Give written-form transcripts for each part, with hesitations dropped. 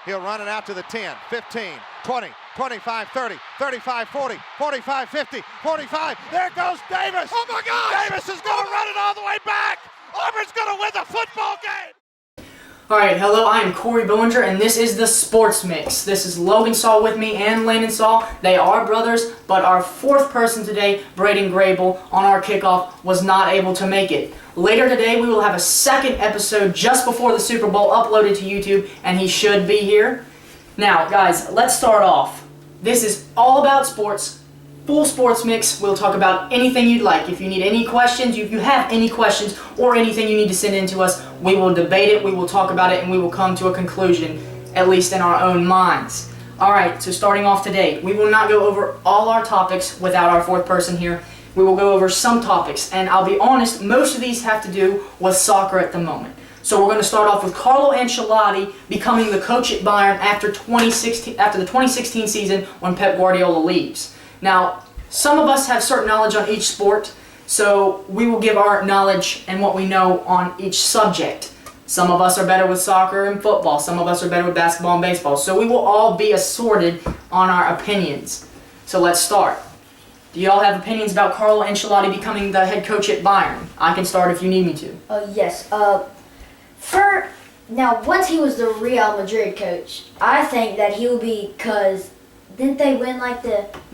He'll run it out to the 10, 15, 20, 25, 30, 35, 40, 45, 50, 45. There goes Davis. Oh my God! Davis is going to run it all the way back. Auburn's going to win the football game. Alright, hello, I am Böhringer, and this is the Sports Mix. This is Logan Saul with me and Landon Saul. They are brothers, but our fourth person today, Brayden Graybill, on our kickoff was not able to make it. Later today, we will have a second episode just before the Super Bowl uploaded to YouTube, and he should be here. Now, guys, let's start off. This is all about sports. Full Sports Mix. We'll talk about anything you'd like. If you need any questions, if you have any questions or anything you need to send in to us, we will debate it, we will talk about it, and we will come to a conclusion, at least in our own minds. Alright, so starting off today, we will not go over all our topics without our fourth person here. We will go over some topics, and I'll be honest, most of these have to do with soccer at the moment. So we're going to start off with Carlo Ancelotti becoming the coach at Bayern after the 2016 season when Pep Guardiola leaves. Now, some of us have certain knowledge on each sport, so we will give our knowledge and what we know on each subject. Some of us are better with soccer and football, some of us are better with basketball and baseball, so we will all be assorted on our opinions. So let's start. Do y'all have opinions about Carlo Ancelotti becoming the head coach at Bayern? I can start if you need me to. Yes. Now, once he was the Real Madrid coach, I think that he will be, because didn't they win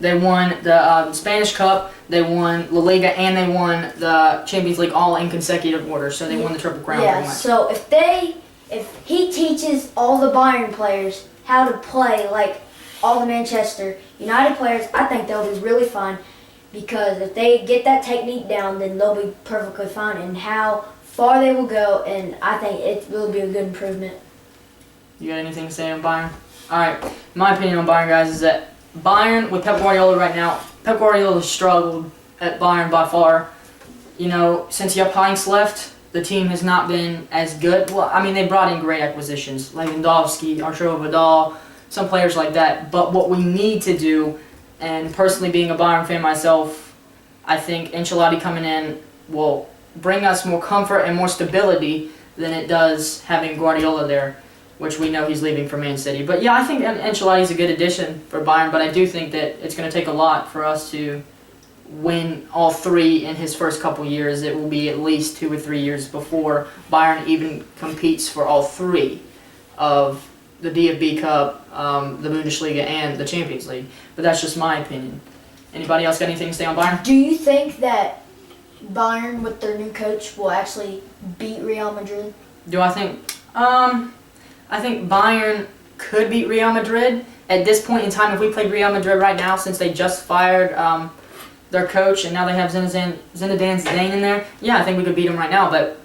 They won the Spanish Cup, they won La Liga, and they won the Champions League all in consecutive order. So they won the Triple Crown. Yeah. So if he teaches all the Bayern players how to play like all the Manchester United players, I think they'll be really fine. Because if they get that technique down, then they'll be perfectly fine. And how far they will go, and I think it will be a good improvement. You got anything to say on Bayern? Alright, my opinion on Bayern, guys, is that Bayern, with Pep Guardiola right now, Pep Guardiola struggled at Bayern by far. You know, since Jupp Heynckes left, the team has not been as good. Well, I mean, they brought in great acquisitions, like Lewandowski, Arturo Vidal, some players like that. But what we need to do, and personally being a Bayern fan myself, I think Ancelotti coming in will bring us more comfort and more stability than it does having Guardiola there, which we know he's leaving for Man City. But yeah, I think Ancelotti's a good addition for Bayern, but I do think that it's going to take a lot for us to win all three in his first couple years. It will be at least 2 or 3 years before Bayern even competes for all three of the DFB Cup, the Bundesliga, and the Champions League. But that's just my opinion. Anybody else got anything to say on Bayern? Do you think that Bayern, with their new coach, will actually beat Real Madrid? Do I think? I think Bayern could beat Real Madrid. At this point in time, if we played Real Madrid right now, since they just fired their coach and now they have Zinedine Zidane in there, yeah, I think we could beat them right now. But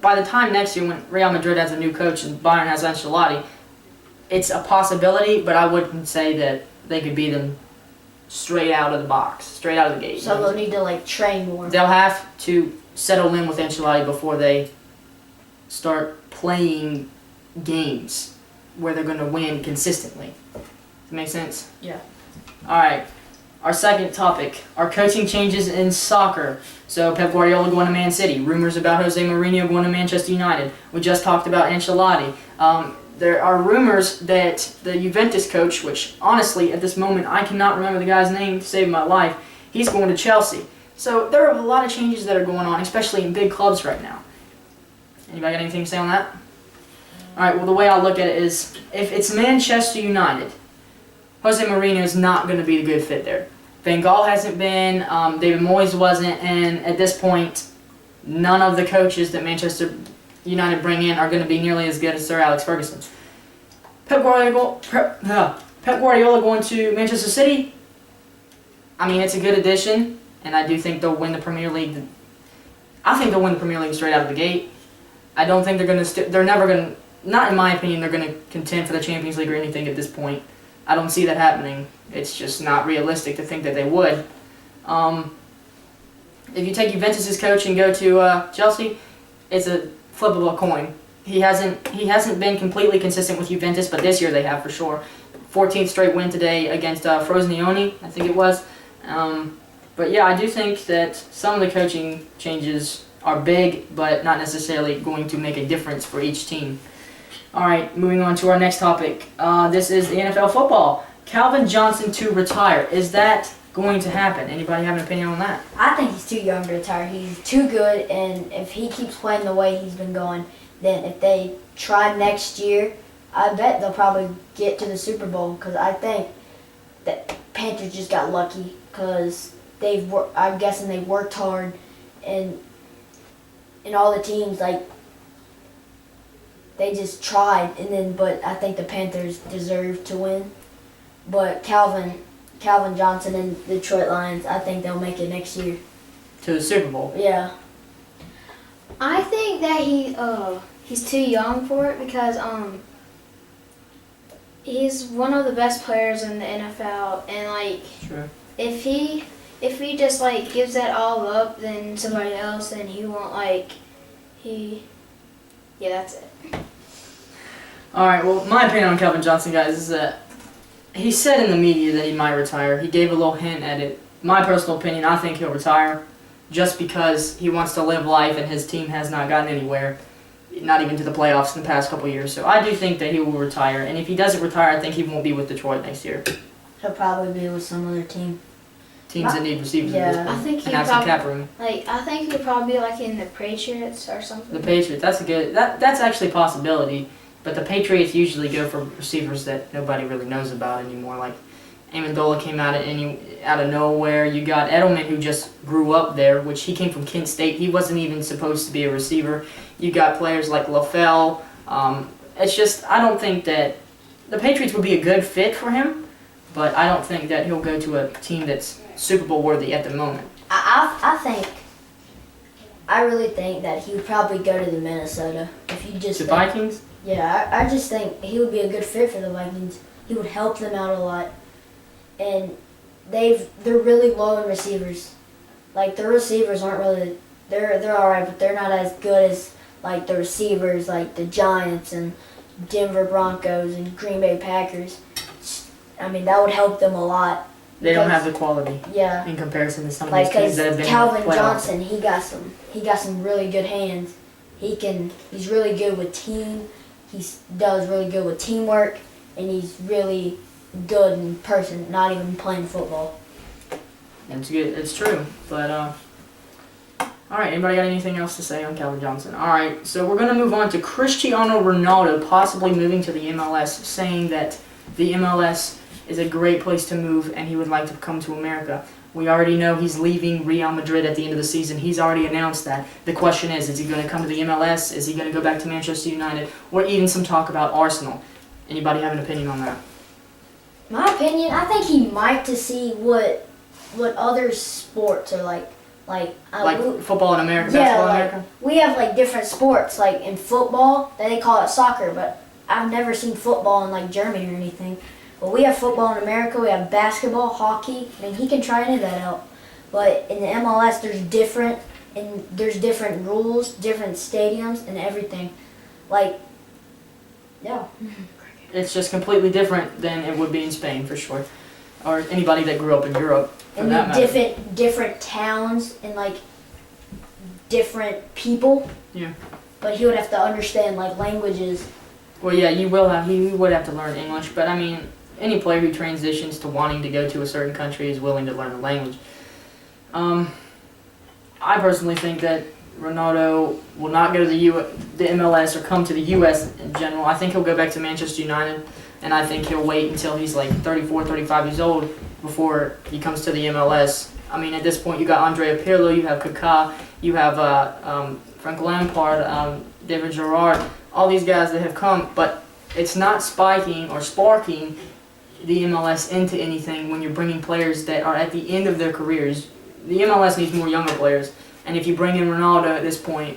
by the time next year, when Real Madrid has a new coach and Bayern has Ancelotti, it's a possibility, but I wouldn't say that they could beat them straight out of the box, straight out of the gate. So they'll need to train more. They'll have to settle in with Ancelotti before they start playing games where they're going to win consistently. Does that make sense? Yeah. Alright, our second topic, our coaching changes in soccer. So Pep Guardiola going to Man City, rumors about Jose Mourinho going to Manchester United. We just talked about Ancelotti. There are rumors that the Juventus coach, which honestly at this moment I cannot remember the guy's name to save my life, he's going to Chelsea. So there are a lot of changes that are going on, especially in big clubs right now. Anybody got anything to say on that? Alright, well the way I look at it is, if it's Manchester United, Jose Mourinho is not going to be the good fit there. Van Gaal hasn't been, David Moyes wasn't, and at this point, none of the coaches that Manchester United bring in are going to be nearly as good as Sir Alex Ferguson. Pep Guardiola going to Manchester City, I mean, it's a good addition, and I do think they'll win the Premier League. I think they'll win the Premier League straight out of the gate. I don't think they're going to, they're never going to, not in my opinion, they're going to contend for the Champions League or anything at this point. I don't see that happening. It's just not realistic to think that they would. If you take Juventus' coach and go to Chelsea, it's a flip of a coin. He hasn't been completely consistent with Juventus, but this year they have for sure. 14th straight win today against Frosinone, I think it was. But yeah, I do think that some of the coaching changes are big, but not necessarily going to make a difference for each team. All right, moving on to our next topic. This is the NFL football. Calvin Johnson to retire. Is that going to happen? Anybody have an opinion on that? I think he's too young to retire. He's too good, and if he keeps playing the way he's been going, then if they try next year, I bet they'll probably get to the Super Bowl, because I think that Panthers just got lucky because I'm guessing they worked hard, and all the teams, like, they just tried, but I think the Panthers deserve to win. But Calvin Johnson and the Detroit Lions, I think they'll make it next year. To the Super Bowl? Yeah. I think that he's too young for it because he's one of the best players in the NFL, and like Sure. if he just like gives that all up, then somebody else, then he won't yeah, that's it. All right, well, my opinion on Calvin Johnson, guys, is that he said in the media that he might retire. He gave a little hint at it. My personal opinion, I think he'll retire just because he wants to live life and his team has not gotten anywhere, not even to the playoffs in the past couple of years. So I do think that he will retire, and if he doesn't retire, I think he won't be with Detroit next year. He'll probably be with some other team. Teams that need receivers Yeah. at this point I think and he'll have some probably cap room. I think he'll probably be like in the Patriots or something. The Patriots, that's actually a possibility, but the Patriots usually go for receivers that nobody really knows about anymore. Like Amendola came out of nowhere. You got Edelman, who just grew up there, which he came from Kent State. He wasn't even supposed to be a receiver. You got players like LaFell. It's just, I don't think that the Patriots would be a good fit for him, but I don't think that he'll go to a team that's Super Bowl worthy at the moment. I really think that he would probably go to the Minnesota. If you just The think- Vikings? Yeah, I just think he would be a good fit for the Vikings. He would help them out a lot, and they're really low in receivers. Like their receivers aren't really they're all right, but they're not as good as like the receivers like the Giants and Denver Broncos and Green Bay Packers. I mean, that would help them a lot. They don't because- have the quality Yeah. in comparison to some of Like, these teams because that have been Calvin in the playoffs. Johnson, he got some really good hands. He's really good with team. Does really good with teamwork, and he's really good in person, not even playing football. It's good. It's true. But all right. Anybody got anything else to say on Calvin Johnson? All right. So we're gonna move on to Cristiano Ronaldo possibly moving to the MLS, saying that the MLS is a great place to move, and he would like to come to America. We already know he's leaving Real Madrid at the end of the season. He's already announced that. The question is he going to come to the MLS? Is he going to go back to Manchester United? Or even some talk about Arsenal? Anybody have an opinion on that? My opinion, I think he might to see what other sports are like. Like Football in America, yeah, basketball in like America? we have like different sports. Like in football, they call it soccer, but I've never seen football in like Germany or anything. But we have football in America, we have basketball, hockey. I mean, he can try any of that out. But in the MLS, there's different rules, different stadiums, and everything. Like, yeah. It's just completely different than it would be in Spain, for sure. Or anybody that grew up in Europe, for And that matter. different towns and like different people. Yeah. But he would have to understand like languages. Well, yeah, he would have to learn English, but I mean, any player who transitions to wanting to go to a certain country is willing to learn the language. I personally think that Ronaldo will not go to the MLS or come to the U.S. in general. I think he'll go back to Manchester United, and I think he'll wait until he's like 34, 35 years old before he comes to the MLS. I mean, at this point, you got Andrea Pirlo, you have Kaká, you have Frank Lampard, David Gerrard, all these guys that have come, but it's not spiking or sparking the MLS into anything when you're bringing players that are at the end of their careers. The MLS needs more younger players, and if you bring in Ronaldo at this point,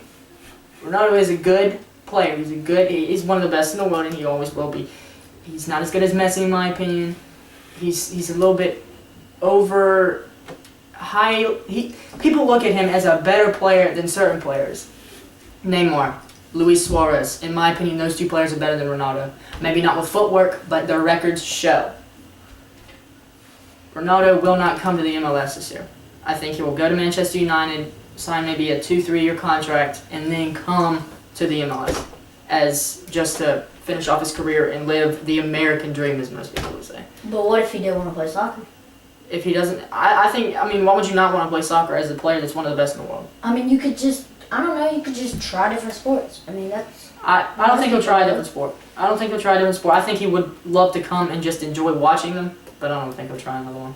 Ronaldo is a good player. He's one of the best in the world, and he always will be. He's not as good as Messi, in my opinion. He's a little bit over high. People look at him as a better player than certain players. Neymar, Luis Suarez. In my opinion, those two players are better than Ronaldo. Maybe not with footwork, but their records show. Ronaldo will not come to the MLS this year. I think he will go to Manchester United, sign maybe a 2-3 year contract, and then come to the MLS as just a finish off his career and live the American dream, as most people would say. But what if he did want to play soccer? If he doesn't, I think, why would you not want to play soccer as a player that's one of the best in the world? I mean, you could just, I don't know, you could just try different sports. I mean, that's... I don't think he'll try a different sport. I think he would love to come and just enjoy watching them, but I don't think he'll try another one.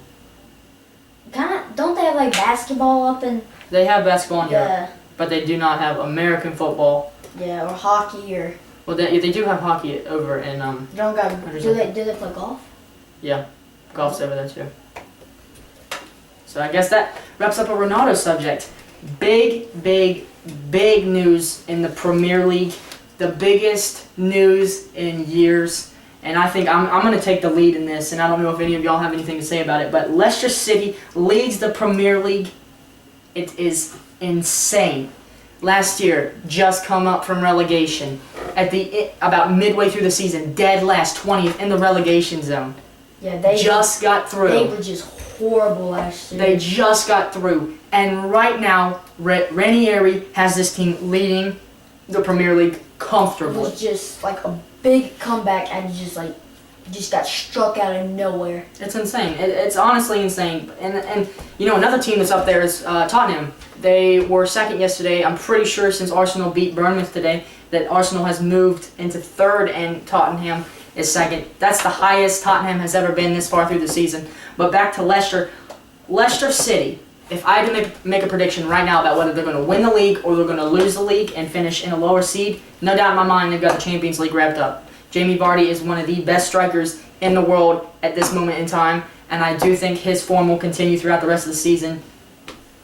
Kind of, don't they have like basketball up in... They have basketball in Europe, Yeah, but they do not have American football. yeah, or hockey, or... Well, they do have hockey over in, You don't got... Do they play golf? yeah, golf's over there too. So I guess that wraps up a Ronaldo subject. Big news in the Premier League. The biggest news in years. And I think I'm going to take the lead in this, and I don't know if any of y'all have anything to say about it, but Leicester City leads the Premier League. It is insane. Last year, just come up from relegation. About midway through the season, dead last, 20th in the relegation zone. Yeah, they just got through. They were just horrible last year. They just got through. And right now, Ranieri has this team leading the Premier League comfortably. It was just like a big comeback, and just got struck out of nowhere. It's insane. It's honestly insane. And you know, another team that's up there is Tottenham. They were second yesterday. I'm pretty sure since Arsenal beat Bournemouth today that Arsenal has moved into third and Tottenham is second. That's the highest Tottenham has ever been this far through the season. But back to Leicester. Leicester City, if I had to make a prediction right now about whether they're going to win the league or they're going to lose the league and finish in a lower seed, no doubt in my mind they've got the Champions League wrapped up. Jamie Vardy is one of the best strikers in the world at this moment in time, and I do think his form will continue throughout the rest of the season,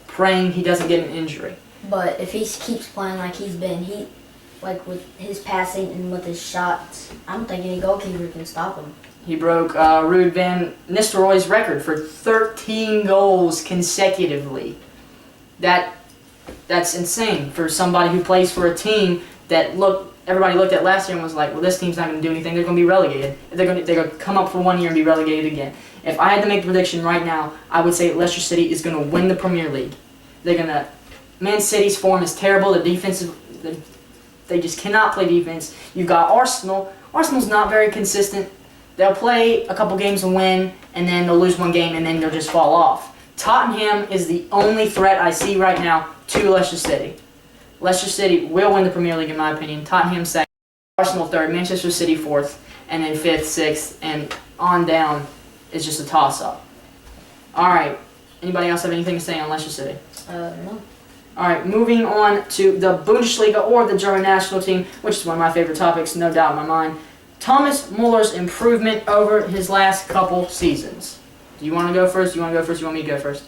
praying he doesn't get an injury. But if he keeps playing like he's been, like with his passing and with his shots, I don't think any goalkeeper can stop him. He broke Ruud van Nistelrooy's record for 13 goals consecutively. That's insane for somebody who plays for a team that everybody looked at last year and was like, well, this team's not going to do anything. They're going to be relegated. They're going to come up for 1 year and be relegated again. If I had to make a prediction right now, I would say Leicester City is going to win the Premier League. Man City's form is terrible. The defense, they just cannot play defense. You've got Arsenal. Arsenal's not very consistent. They'll play a couple games and win, and then they'll lose one game, and then they'll just fall off. Tottenham is the only threat I see right now to Leicester City. Leicester City will win the Premier League in my opinion. Tottenham second, Arsenal third, Manchester City fourth, and then fifth, sixth, and on down is just a toss-up. All right. Anybody else have anything to say on Leicester City? No. All right, moving on to the Bundesliga, or the German national team, which is one of my favorite topics, no doubt in my mind. Thomas Muller's improvement over his last couple seasons. Do you want to go first? Do you want to go first? Do you want me to go first?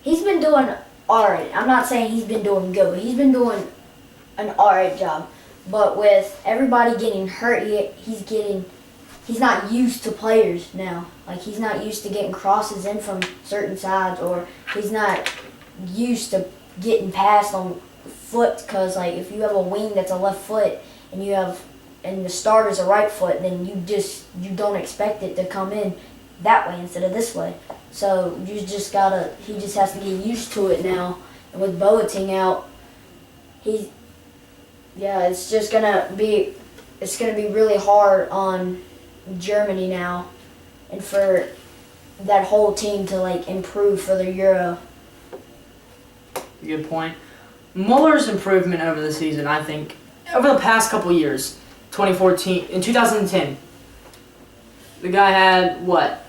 He's been doing alright. I'm not saying he's been doing good, but he's been doing an alright job. But with everybody getting hurt, he's not used to players now. Like, he's not used to getting crosses in from certain sides, or he's not used to getting passed on foot, because like if you have a wing that's a left foot and the starter's a right foot, then you don't expect it to come in that way instead of this way. So he just has to get used to it now. And with Boateng out, it's gonna be really hard on Germany now, and for that whole team to like improve for the Euro. Good point. Muller's improvement over the season, I think, over the past couple years, 2010, the guy had,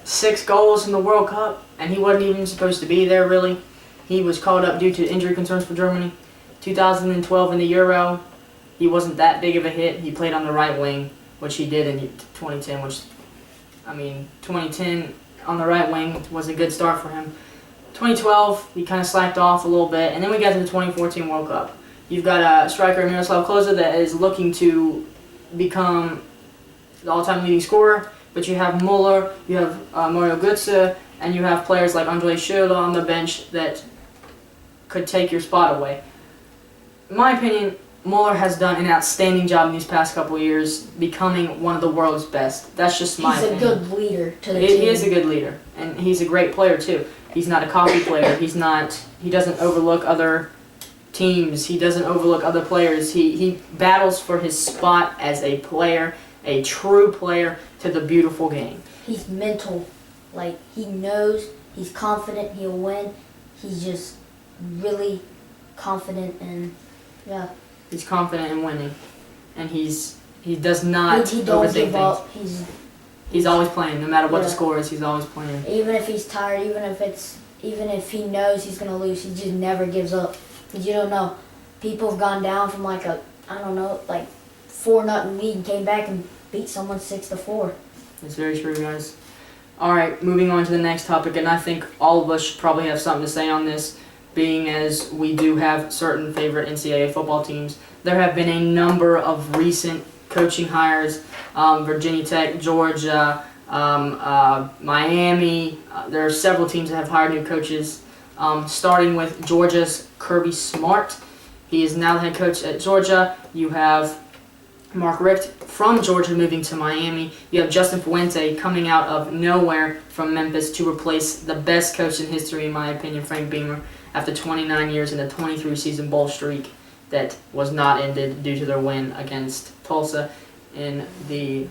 6 goals in the World Cup, and he wasn't even supposed to be there, really. He was called up due to injury concerns for Germany. 2012 in the Euro, he wasn't that big of a hit. He played on the right wing, which he did in 2010, 2010 on the right wing was a good start for him. 2012, he kind of slacked off a little bit, and then we got to the 2014 World Cup. You've got a striker, Miroslav Klose, that is looking to become the all-time leading scorer, but you have Muller, you have Mario Götze, and you have players like Andre Schürrle on the bench that could take your spot away. In my opinion, Muller has done an outstanding job in these past couple of years, becoming one of the world's best. That's just my opinion. He's a good leader to the team. He is a good leader, and he's a great player too. He's not a cocky player. He doesn't overlook other teams. He doesn't overlook other players. He battles for his spot as a player, a true player to the beautiful game. He's mental. Like, he knows, he's confident he'll win. He's just really confident and, yeah. He's confident in winning. And he does not He don't overthink give things. up. He's always playing. No matter what the Yeah. score is, he's always playing. Even if he's tired, even if he knows he's gonna lose, he just never gives up. 'Cause you don't know. People have gone down from like 4-0 lead and came back and beat someone 6-4. That's very true, guys. All right, moving on to the next topic, and I think all of us should probably have something to say on this, being as we do have certain favorite NCAA football teams. There have been a number of recent coaching hires, Virginia Tech, Georgia, Miami. There are several teams that have hired new coaches, starting with Georgia's Kirby Smart. He is now the head coach at Georgia. You have Mark Richt from Georgia moving to Miami. You have Justin Fuente coming out of nowhere from Memphis to replace the best coach in history, in my opinion, Frank Beamer, after 29 years and a 23-season bowl streak that was not ended due to their win against Tulsa in the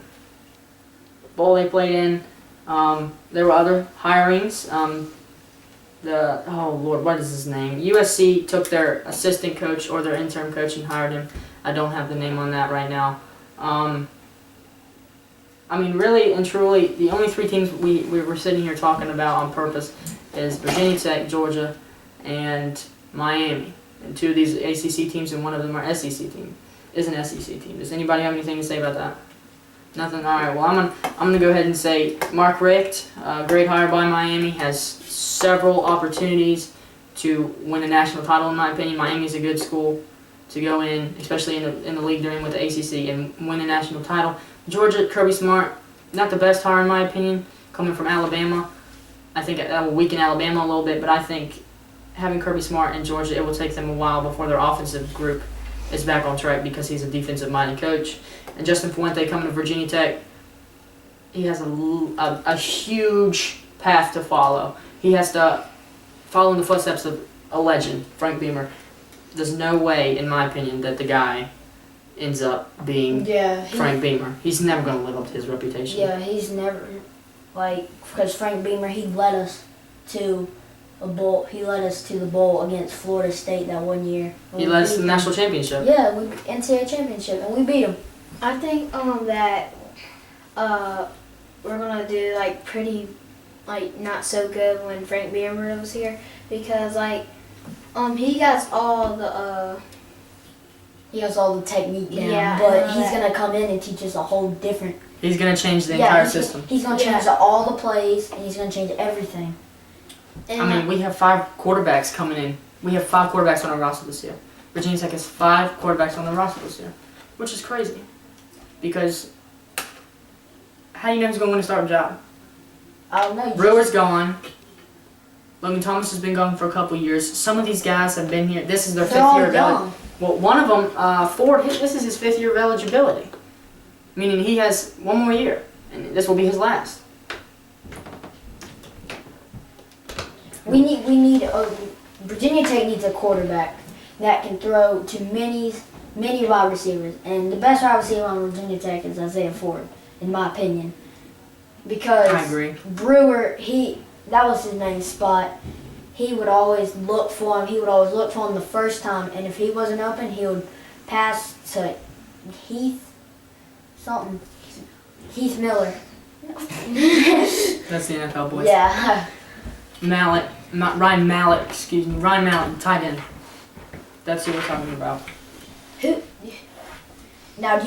bowl they played in. There were other hirings. What is his name? USC took their assistant coach or their interim coach and hired him. I don't have the name on that right now. Really and truly, the only three teams we were sitting here talking about on purpose is Virginia Tech, Georgia, and Miami. And two of these ACC teams, and one of them are SEC team. Is an SEC team. Does anybody have anything to say about that? Nothing. All right. Well, I'm gonna go ahead and say Mark Richt, great hire by Miami, has several opportunities to win a national title. In my opinion, Miami's a good school to go in, especially in the league during with the ACC, and win a national title. Georgia, Kirby Smart, not the best hire in my opinion, coming from Alabama. I think that will weaken Alabama a little bit, but I think having Kirby Smart in Georgia, it will take them a while before their offensive group is back on track because he's a defensive-minded coach. And Justin Fuente coming to Virginia Tech, he has a huge path to follow. He has to follow in the footsteps of a legend, Frank Beamer. There's no way, in my opinion, that the guy ends up being Frank Beamer. He's never going to live up to his reputation. Yeah, he's never, because Frank Beamer, he led us to a bowl. He led us to the bowl against Florida State that one year. He led us to the national championship. Yeah, NCAA championship, and we beat him. I think that we're gonna do pretty not so good when Frank Beamer was here because he got all the he has all the technique down, Yeah, but he's gonna come in and teach us a whole different. He's going to change the entire system. He's gonna change all the plays, and he's gonna change everything. and we have 5 quarterbacks coming in. We have 5 quarterbacks on our roster this year. Virginia Tech has 5 quarterbacks on their roster this year, which is crazy. Because how do you know who's going to win a starting job? I don't know. Brewer's gone. Logan Thomas has been gone for a couple years. Some of these guys have been here. This is their 5th year of eligibility. Well, one of them, Ford, this is his 5th year of eligibility. Meaning he has one more year, and this will be his last. We need Virginia Tech needs a quarterback that can throw to many wide receivers, and the best wide receiver on Virginia Tech is Isaiah Ford, in my opinion. Because I agree. Brewer, that was his main spot. He would always look for him. He would always look for him the first time, and if he wasn't open, he would pass to Heath Miller. That's the NFL boys. Yeah. Ryan Mallett, tight end. That's who we're talking about. Now,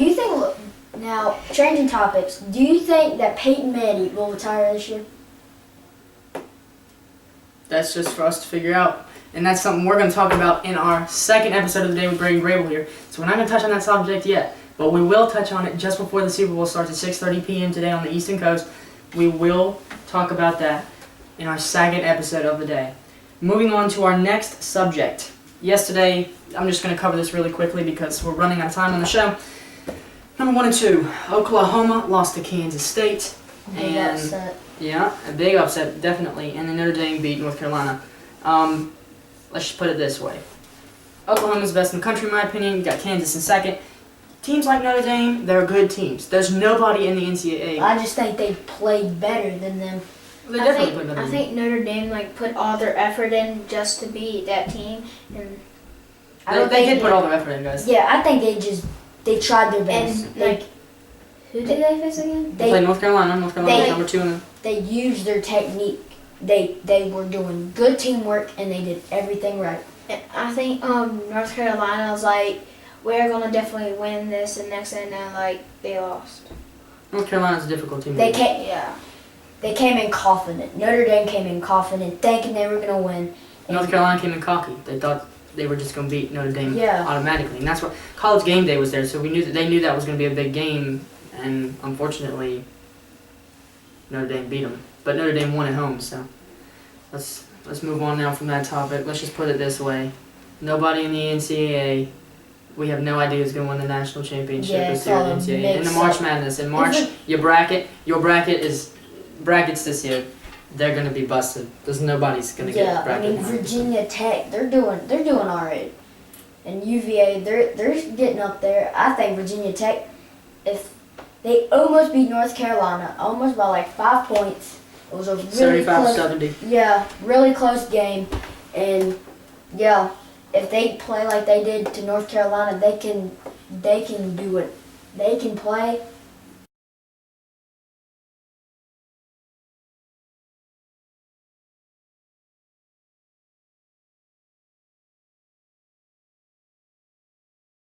changing topics, do you think that Peyton Manning will retire this year? That's just for us to figure out. And that's something we're going to talk about in our second episode of the day with Brayden Graybill here. So we're not going to touch on that subject yet, but we will touch on it just before the Super Bowl starts at 6:30 p.m. today on the Eastern Coast. We will talk about that in our second episode of the day. Moving on to our next subject. Yesterday, I'm just going to cover this really quickly because we're running out of time on the show. Number 1 and 2, Oklahoma lost to Kansas State. Big upset. Yeah, a big upset, definitely. And then Notre Dame beat North Carolina. Let's just put it this way. Oklahoma's best in the country, in my opinion. You got Kansas in second. Teams like Notre Dame, they're good teams. There's nobody in the NCAA. I just think they played better than them. They definitely played better I than think Notre Dame like put all their effort in just to beat that team, and They did put all their effort in, guys. Yeah, I think they tried their best. and like who did they face again? They played North Carolina. North Carolina they- number 2 in the. They used their technique. They were doing good teamwork and they did everything right. And I think North Carolina was like, we're gonna definitely win this, and next thing you know, like they lost. North Carolina's a difficult team. They to beat. came Yeah. they came in confident. Notre Dame came in confident, thinking they were gonna win. North Carolina came in cocky. They thought they were just going to beat Notre Dame Yeah. automatically, and that's what College Game Day was there. So they knew that was going to be a big game, and unfortunately, Notre Dame beat them. But Notre Dame won at home. So let's move on now from that topic. Let's just put it this way: nobody in the NCAA. We have no idea who's going to win the national championship Yeah, this it's year all in a the NCAA. In the mix March up. Madness. In March, Is it- your bracket is brackets this year. They're going to be busted. There's nobody's going to Yeah, get I bracket. mean Virginia Tech, they're doing all right, and UVA, they're getting up there. I think Virginia Tech, if they almost beat North Carolina, almost by like 5 points. It was a really close, 75-70. yeah, really close game, and yeah, if they play like they did to North Carolina, they can do it. They can play,